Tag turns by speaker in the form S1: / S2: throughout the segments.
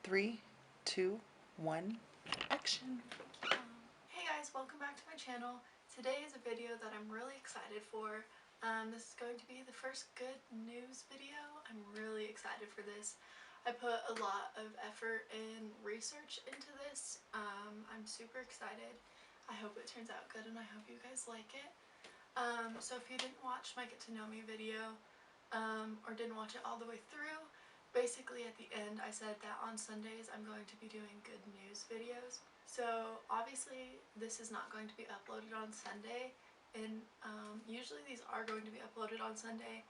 S1: 3, 2, 1, action.
S2: Hey guys, welcome back to my channel. Today is a video that I'm really excited for. This is going to be the first good news video. I'm really excited for this. I put a lot of effort and research into this. I'm super excited. I hope it turns out good and I hope you guys like it. So if you didn't watch my get to know me video, or didn't watch it all the way through, basically at the end I said that on Sundays I'm going to be doing good news videos. So obviously this is not going to be uploaded on Sunday, and usually these are going to be uploaded on Sunday,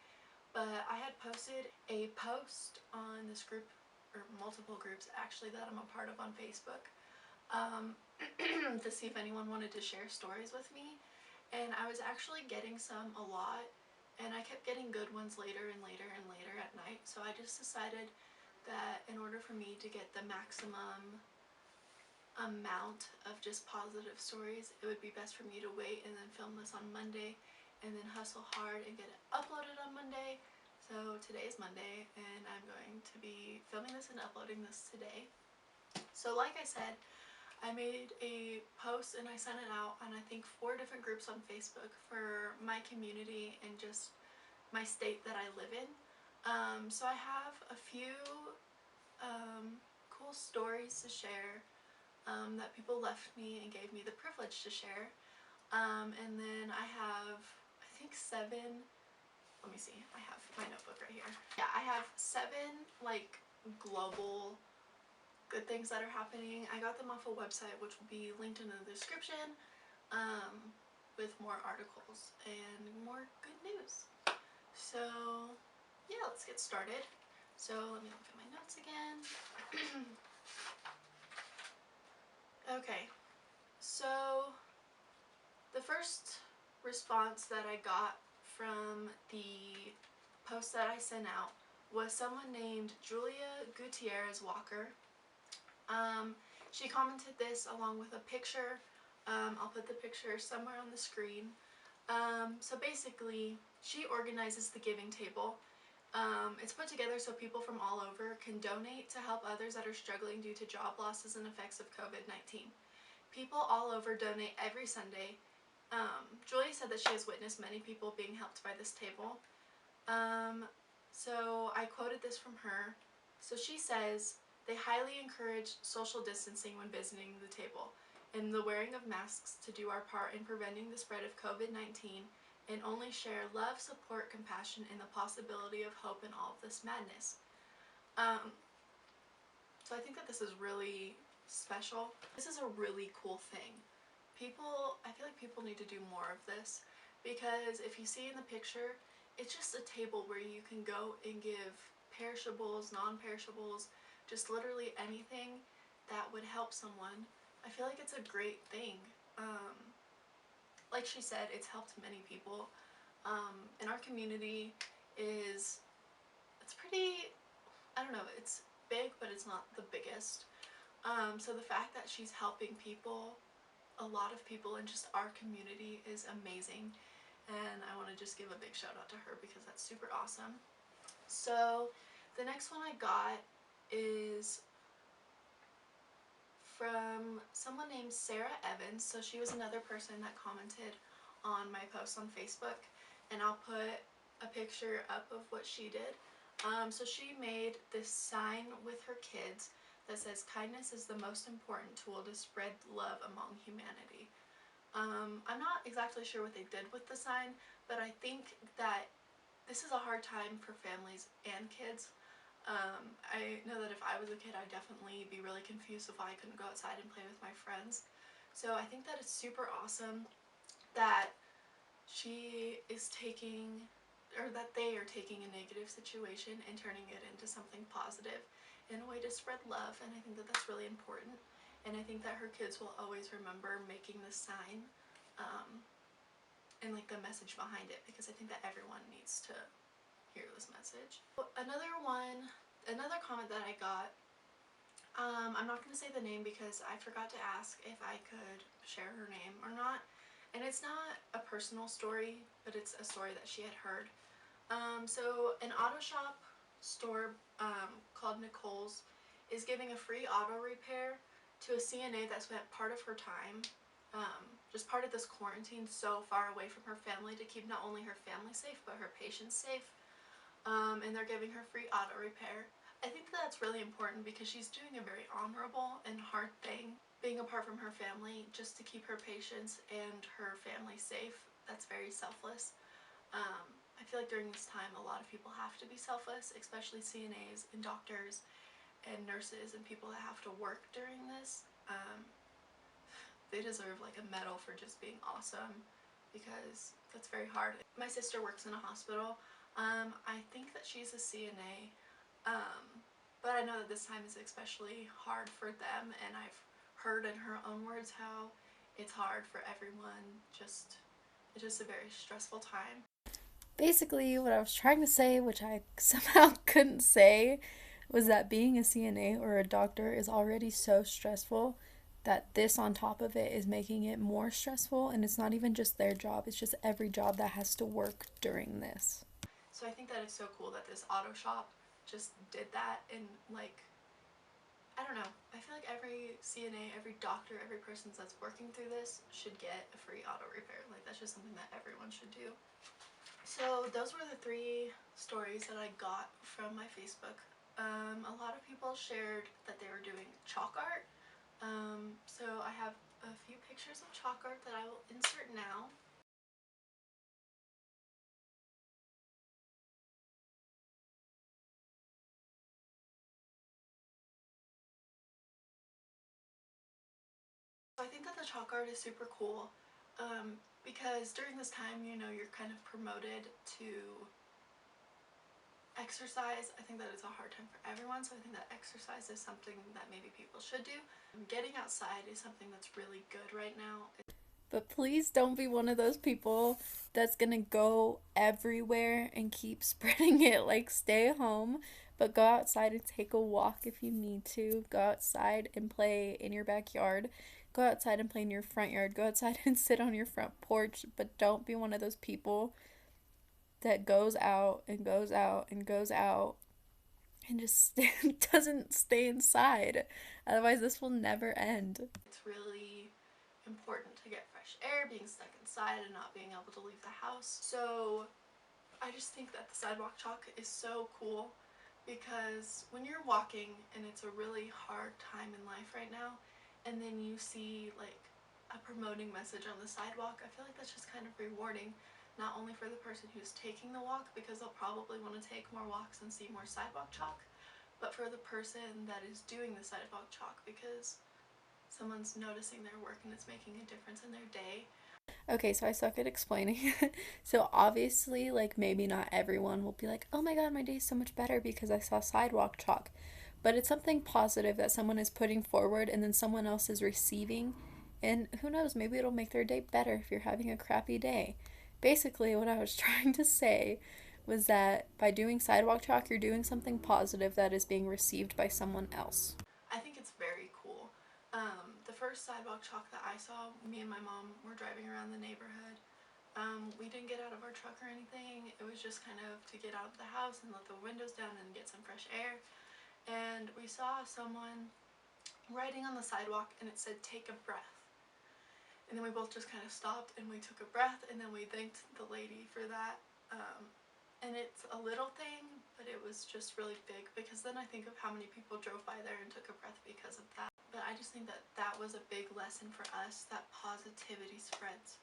S2: but I had posted a post on this group, or multiple groups actually, that I'm a part of on Facebook, to see if anyone wanted to share stories with me, and I was actually getting some a lot, and I kept getting good ones later and later and later at night. So I just decided that in order for me to get the maximum amount of just positive stories, it would be best for me to wait and then film this on Monday and then hustle hard and get it uploaded on Monday. So today is Monday and I'm going to be filming this and uploading this today. So like I said, I made a post and I sent it out on I think 4 different groups on Facebook for my community and just my state that I live in. So I have a few cool stories to share that people left me and gave me the privilege to share. And then I have, I think 7, let me see, I have my notebook right here. Yeah, I have 7 like global good things that are happening. I got them off a website which will be linked in the description, with more articles and more good news. So yeah, let's get started. So let me look at my notes again. Okay, so the first response that I got from the post that I sent out was someone named Julia Gutierrez Walker. She commented this along with a picture. I'll put the picture somewhere on the screen. So basically, she organizes the giving table. It's put together so people from all over can donate to help others that are struggling due to job losses and effects of COVID-19. People all over donate every Sunday. Julie said that she has witnessed many people being helped by this table. So I quoted this from her. So she says, "They highly encourage social distancing when visiting the table and the wearing of masks to do our part in preventing the spread of COVID-19 and only share love, support, compassion, and the possibility of hope in all of this madness." So I think that this is really special. This is a really cool thing. I feel like people need to do more of this, because if you see in the picture, it's just a table where you can go and give perishables, non-perishables, just literally anything that would help someone. I feel like it's a great thing. Like she said, it's helped many people. And our community it's pretty, I don't know, it's big, but it's not the biggest. So the fact that she's helping people, a lot of people in just our community, is amazing. And I want to just give a big shout out to her because that's super awesome. So the next one I got is from someone named Sarah Evans. So she was another person that commented on my post on Facebook, and I'll put a picture up of what she did. So she made this sign with her kids that says, "Kindness is the most important tool to spread love among humanity." I'm not exactly sure what they did with the sign, but I think that this is a hard time for families and kids. I know that if I was a kid, I'd definitely be really confused if I couldn't go outside and play with my friends. So I think that it's super awesome that she is taking, or that they are taking a negative situation and turning it into something positive in a way to spread love, and I think that that's really important. And I think that her kids will always remember making this sign, and like the message behind it, because I think that everyone needs to hear this message. Another comment that I got, I'm not going to say the name because I forgot to ask if I could share her name or not. And it's not a personal story, but it's a story that she had heard. So an auto shop store called Nicole's is giving a free auto repair to a CNA that spent part of her time, just part of this quarantine, so far away from her family to keep not only her family safe but her patients safe. And they're giving her free auto repair. I think that's really important because she's doing a very honorable and hard thing, being apart from her family just to keep her patients and her family safe. That's very selfless. I feel like during this time a lot of people have to be selfless, especially CNAs and doctors and nurses and people that have to work during this. They deserve like a medal for just being awesome because that's very hard. My sister works in a hospital. I think that she's a CNA, but I know that this time is especially hard for them, and I've heard in her own words how it's hard for everyone. It's just a very stressful time.
S3: Basically, what I was trying to say, which I somehow couldn't say, was that being a CNA or a doctor is already so stressful that this on top of it is making it more stressful, and it's not even just their job, it's just every job that has to work during this.
S2: So I think that it's so cool that this auto shop just did that, and like, I don't know, I feel like every CNA, every doctor, every person that's working through this should get a free auto repair. Like, that's just something that everyone should do. So those were the 3 stories that I got from my Facebook. A lot of people shared that they were doing chalk art. So I have a few pictures of chalk art that I will insert now. I think that the chalk art is super cool, because during this time, you know, you're kind of promoted to exercise. I think that it's a hard time for everyone, so I think that exercise is something that maybe people should do. Getting outside is something that's really good right now.
S3: But please don't be one of those people that's gonna go everywhere and keep spreading it. Like, stay home, but go outside and take a walk if you need to. Go outside and play in your backyard. Go outside and play in your front yard. Go outside and sit on your front porch. But don't be one of those people that goes out and goes out and goes out and just doesn't stay inside. Otherwise, this will never end.
S2: It's really important to get fresh air, being stuck inside and not being able to leave the house. So I just think that the sidewalk chalk is so cool because when you're walking and it's a really hard time in life right now, and then you see like a promoting message on the sidewalk, I feel like that's just kind of rewarding, not only for the person who's taking the walk because they'll probably want to take more walks and see more sidewalk chalk, but for the person that is doing the sidewalk chalk because someone's noticing their work and it's making a difference in their day.
S3: Okay, so I suck at explaining. So obviously, like, maybe not everyone will be like, oh my god, my day's so much better because I saw sidewalk chalk. But it's something positive that someone is putting forward and then someone else is receiving. And who knows, maybe it'll make their day better if you're having a crappy day. Basically, what I was trying to say was that by doing sidewalk chalk, you're doing something positive that is being received by someone else.
S2: I think it's very cool. The first sidewalk chalk that I saw, me and my mom were driving around the neighborhood. We didn't get out of our truck or anything. It was just kind of to get out of the house and let the windows down and get some fresh air. And we saw someone writing on the sidewalk and it said, "Take a breath." And then we both just kind of stopped and we took a breath and then we thanked the lady for that. And it's a little thing, but it was just really big because then I think of how many people drove by there and took a breath because of that. But I just think that that was a big lesson for us, that positivity spreads.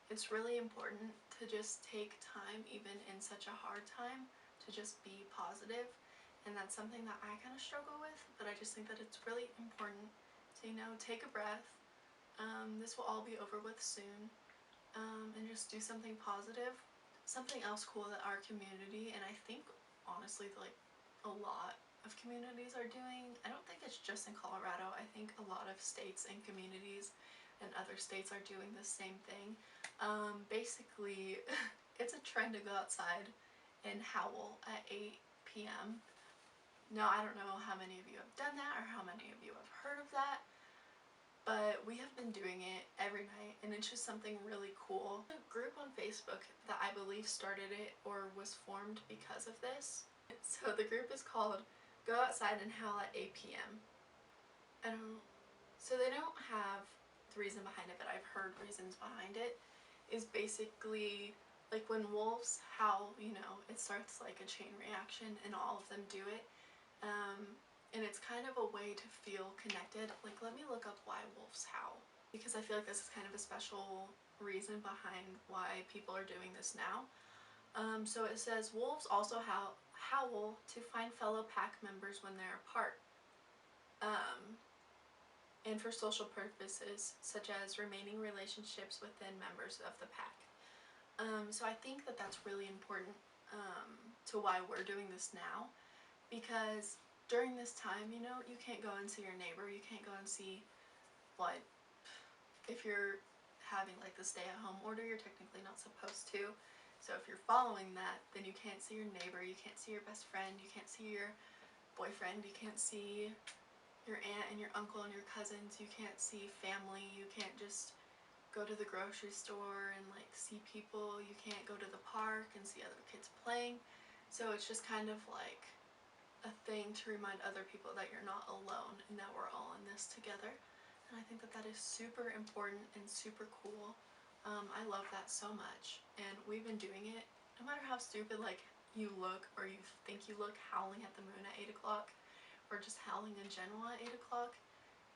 S2: It's really important to just take time, even in such a hard time, to just be positive. And that's something that I kind of struggle with, but I just think that it's really important to, you know, take a breath. This will all be over with soon. And just do something positive. Something else cool that our community, and I think honestly like a lot of communities are doing, I don't think it's just in Colorado, I think a lot of states and communities and other states are doing the same thing. Basically it's a trend to go outside and howl at 8 p.m. Now I don't know how many of you have done that or how many of you have heard of that, but we have been doing it every night and it's just something really cool. A group on Facebook that I believe started it or was formed because of this. So the group is called go outside and howl at 8 p.m. So they don't have the reason behind it, but I've heard reasons behind it. Is basically like when wolves howl, you know, it starts like a chain reaction and all of them do it. And it's kind of a way to feel connected. Like, let me look up why wolves howl, because I feel like this is kind of a special reason behind why people are doing this now. So it says wolves also howl to find fellow pack members when they're apart, and for social purposes such as remaining relationships within members of the pack. So I think that that's really important to why we're doing this now, because during this time, you know, you can't go and see your neighbor, you can't go and see what, if you're having like the stay-at-home order, you're technically not supposed to. So if you're following that, then you can't see your neighbor, you can't see your best friend, you can't see your boyfriend, you can't see your aunt and your uncle and your cousins, you can't see family, you can't just go to the grocery store and like see people, you can't go to the park and see other kids playing. So it's just kind of like a thing to remind other people that you're not alone and that we're all in this together. And I think that that is super important and super cool. I love that so much, and we've been doing it no matter how stupid like you look or you think you look, howling at the moon at 8 o'clock or just howling in general at 8 o'clock.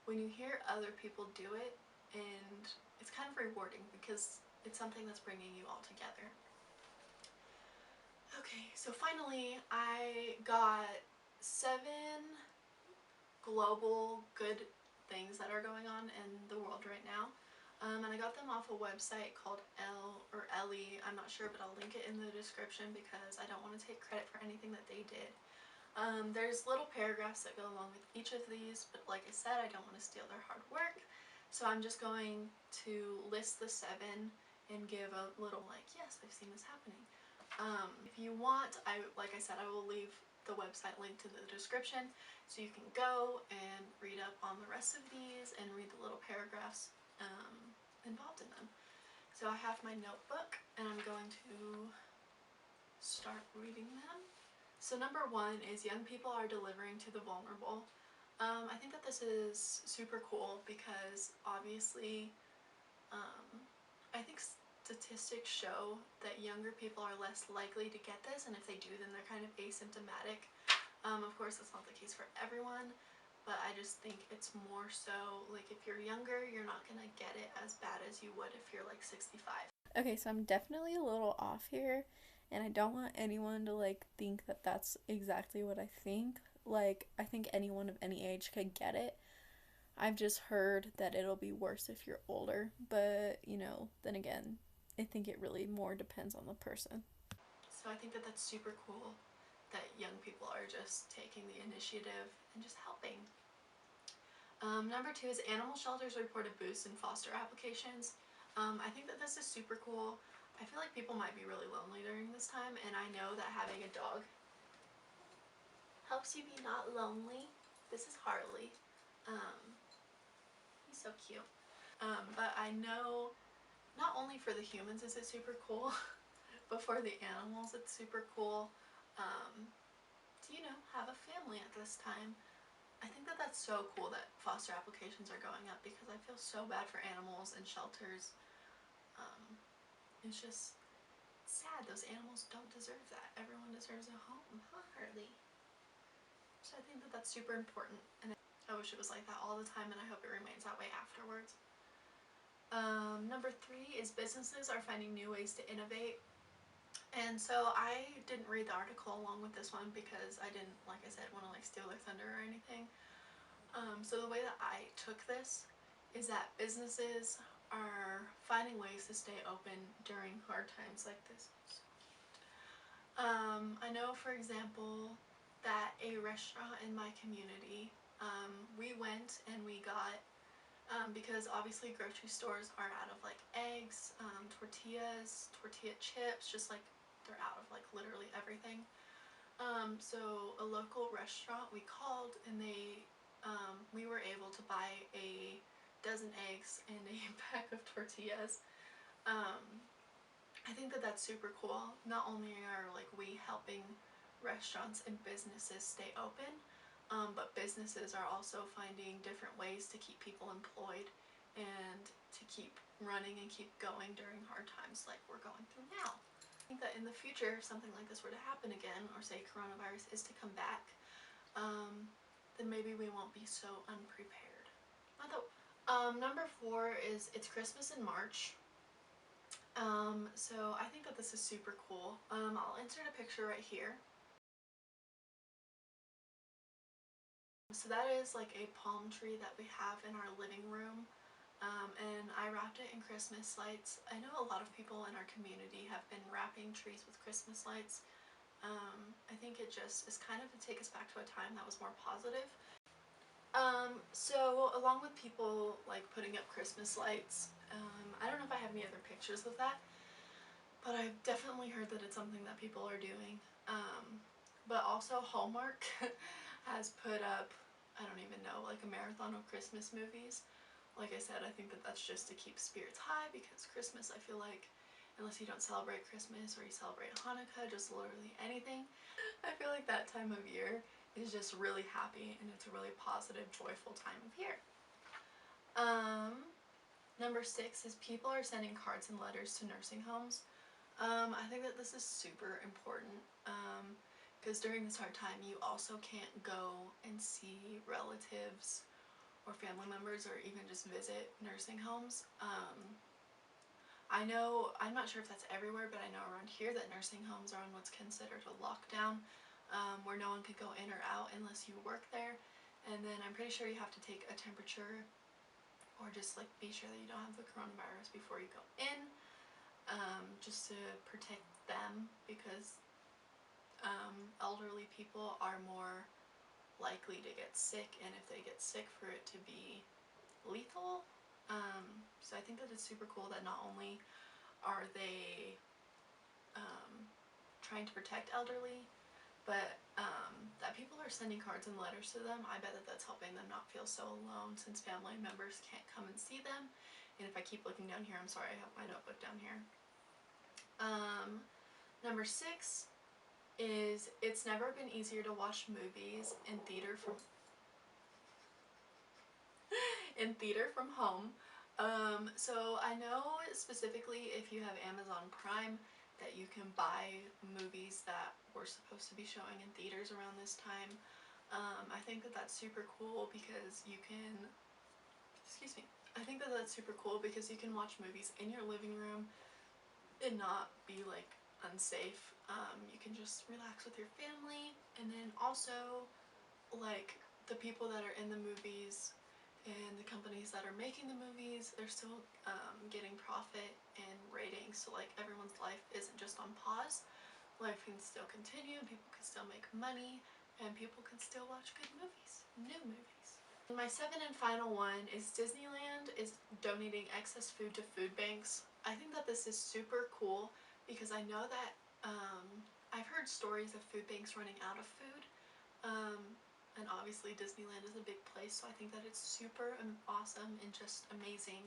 S2: When you hear other people do it, and it's kind of rewarding because it's something that's bringing you all together. Okay, so finally I got 7 global good things that are going on in the world right now. And I got them off a website called Elle or Elle. I'm not sure, but I'll link it in the description because I don't want to take credit for anything that they did. There's little paragraphs that go along with each of these, but like I said, I don't want to steal their hard work. So I'm just going to list the 7 and give a little like, yes, I've seen this happening. If you want, like I said, I will leave the website link to the description so you can go and read up on the rest of these and read the little paragraphs involved in them. So I have my notebook and I'm going to start reading them. So number 1 is young people are delivering to the vulnerable. I think that this is super cool because obviously I think statistics show that younger people are less likely to get this, and if they do then they're kind of asymptomatic. Of course that's not the case for everyone, but I just think it's more so like if you're younger, you're not gonna get it as bad as you would if you're like 65.
S3: Okay, so I'm definitely a little off here, and I don't want anyone to like think that that's exactly what I think. Like, I think anyone of any age could get it. I've just heard that it'll be worse if you're older, but you know, then again, I think it really more depends on the person.
S2: So I think that that's super cool that young people are just taking the initiative and just helping. Number 2 is animal shelters report a boost in foster applications. I think that this is super cool. I feel like people might be really lonely during this time, and I know that having a dog helps you be not lonely. This is Harley. He's so cute. But I know not only for the humans is it super cool, but for the animals it's super cool to, you know, have a family at this time. I think that that's so cool that foster applications are going up because I feel so bad for animals and shelters. It's just sad. Those animals don't deserve that. Everyone deserves a home, huh, Harley? So I think that that's super important, and I wish it was like that all the time, and I hope it remains that way afterwards. Number 3 is businesses are finding new ways to innovate. And so I didn't read the article along with this one because I didn't, like I said, want to like steal their thunder or anything. So the way that I took this is that businesses are finding ways to stay open during hard times like this. I know, for example, that a restaurant in my community, we went and we got, because obviously grocery stores are out of like eggs, tortillas, tortilla chips, just like they're out of like literally everything. So a local restaurant, we called and we were able to buy a dozen eggs and a pack of tortillas. I think that that's super cool. Not only are like we helping restaurants and businesses stay open, but businesses are also finding different ways to keep people employed and to keep running and keep going during hard times like we're going through now. I think that in the future, if something like this were to happen again, or say coronavirus is to come back, then maybe we won't be so unprepared. Number 4 is it's Christmas in March. So I think that this is super cool. I'll insert a picture right here. So that is like a palm tree that we have in our living room, and I wrapped it in Christmas lights. I know a lot of people in our community have been wrapping trees with Christmas lights. I think it just is kind of to take us back to a time that was more positive. So along with people like putting up Christmas lights, I don't know if I have any other pictures of that, but I've definitely heard that it's something that people are doing. But also Hallmark has put up, I don't even know, like a marathon of Christmas movies. Like I said, I think that that's just to keep spirits high, because Christmas, I feel like, unless you don't celebrate Christmas or you celebrate Hanukkah, just literally anything, I feel like that time of year is just really happy and it's a really positive, joyful time of year. Number 6 is people are sending cards and letters to nursing homes. I think that this is super important, because during this hard time you also can't go and see relatives or family members or even just visit nursing homes. I know, I'm not sure if that's everywhere, but I know around here that nursing homes are on what's considered a lockdown, where no one could go in or out unless you work there. And then I'm pretty sure you have to take a temperature or just like be sure that you don't have the coronavirus before you go in, just to protect them, because elderly people are more likely to get sick, and if they get sick, for it to be lethal. So I think that it's super cool that not only are they trying to protect elderly, but that people are sending cards and letters to them. I bet that that's helping them not feel so alone, since family members can't come and see them. And if I keep looking down here, I'm sorry, I have my notebook down here. Number 6 is it's never been easier to watch movies in theater from home. So I know specifically if you have Amazon Prime that you can buy movies that were supposed to be showing in theaters around this time. I think that that's super cool because you can, excuse me, I think that that's super cool because you can watch movies in your living room and not be like unsafe. You can just relax with your family, and then also like the people that are in the movies and the companies that are making the movies, they're still getting profit and ratings, so like everyone's life isn't just on pause. Life can still continue, people can still make money, and people can still watch good movies, new movies. My 7th and final one is Disneyland is donating excess food to food banks. I think that this is super cool because I know that I've heard stories of food banks running out of food. And obviously Disneyland is a big place, so I think that it's super awesome and just amazing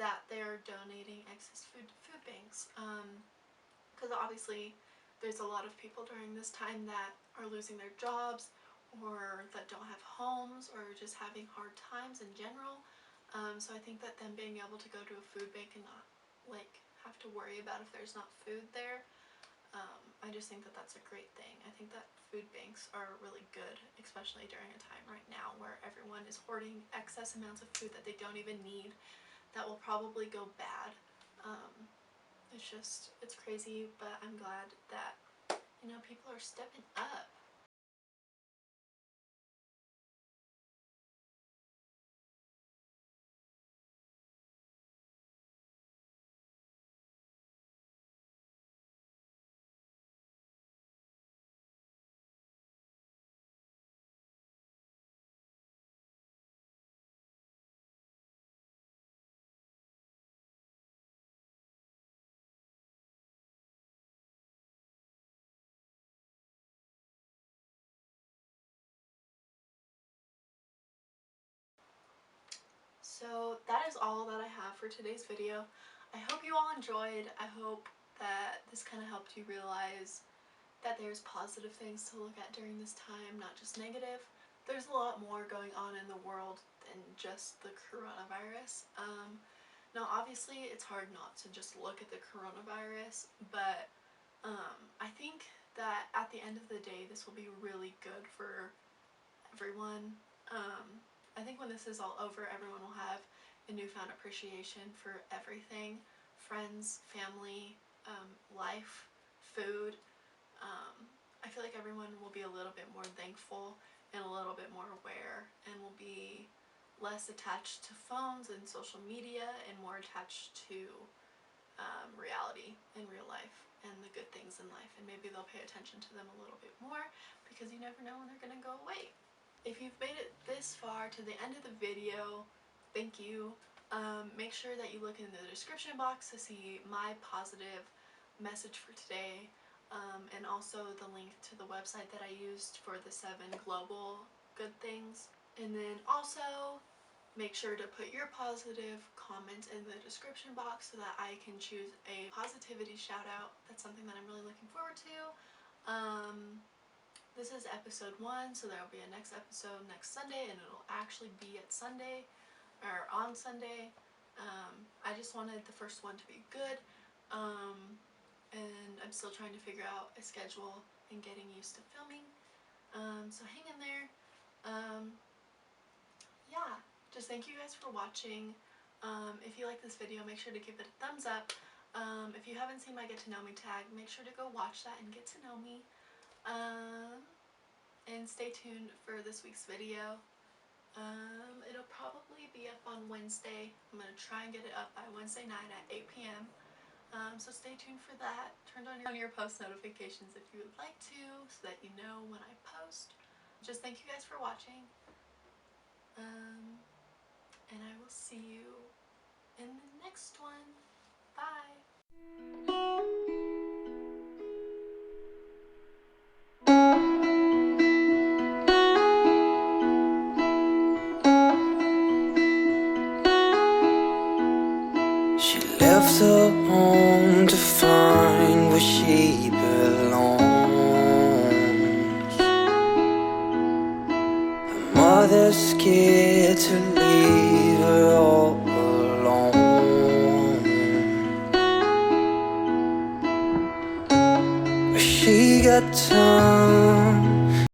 S2: that they're donating excess food to food banks. Because obviously there's a lot of people during this time that are losing their jobs or that don't have homes or just having hard times in general. So I think that them being able to go to a food bank and not like have to worry about if there's not food there, I just think that that's a great thing. I think that food banks are really good, especially during a time right now where everyone is hoarding excess amounts of food that they don't even need, that will probably go bad. It's crazy, but I'm glad that, you know, people are stepping up. So that is all that I have for today's video. I hope you all enjoyed. I hope that this kind of helped you realize that there's positive things to look at during this time, not just negative. there's a lot more going on in the world than just the coronavirus. Now, obviously, it's hard not to just look at the coronavirus, but I think that at the end of the day, this will be really good for everyone. I think when this is all over, everyone will have a newfound appreciation for everything: friends, family, life, food. I feel like everyone will be a little bit more thankful and a little bit more aware, and will be less attached to phones and social media and more attached to reality in real life and the good things in life, and maybe they'll pay attention to them a little bit more, because you never know when they're going to go away. If you've made it this far to the end of the video, thank you. Make sure that you look in the description box to see my positive message for today, and also the link to the website that I used for the 7 global good things. And then also make sure to put your positive comment in the description box so that I can choose a positivity shout out. That's something that I'm really looking forward to. This is episode 1, so there will be a next episode next Sunday, and it'll actually be at Sunday, or on Sunday. I just wanted the first one to be good, and I'm still trying to figure out a schedule and getting used to filming. So hang in there. Yeah, just thank you guys for watching. If you like this video, make sure to give it a thumbs up. If you haven't seen my Get to Know Me tag, make sure to go watch that and get to know me. And stay tuned for this week's video. It'll probably be up on Wednesday. I'm going to try and get it up by Wednesday night at 8 p.m. So stay tuned for that. Turn on your post notifications if you would like to, so that you know when I post. Just thank you guys for watching. And I will see you in the next one. Bye!
S4: She left her home to find where she belongs. Her mother's scared to leave her all alone. But she got time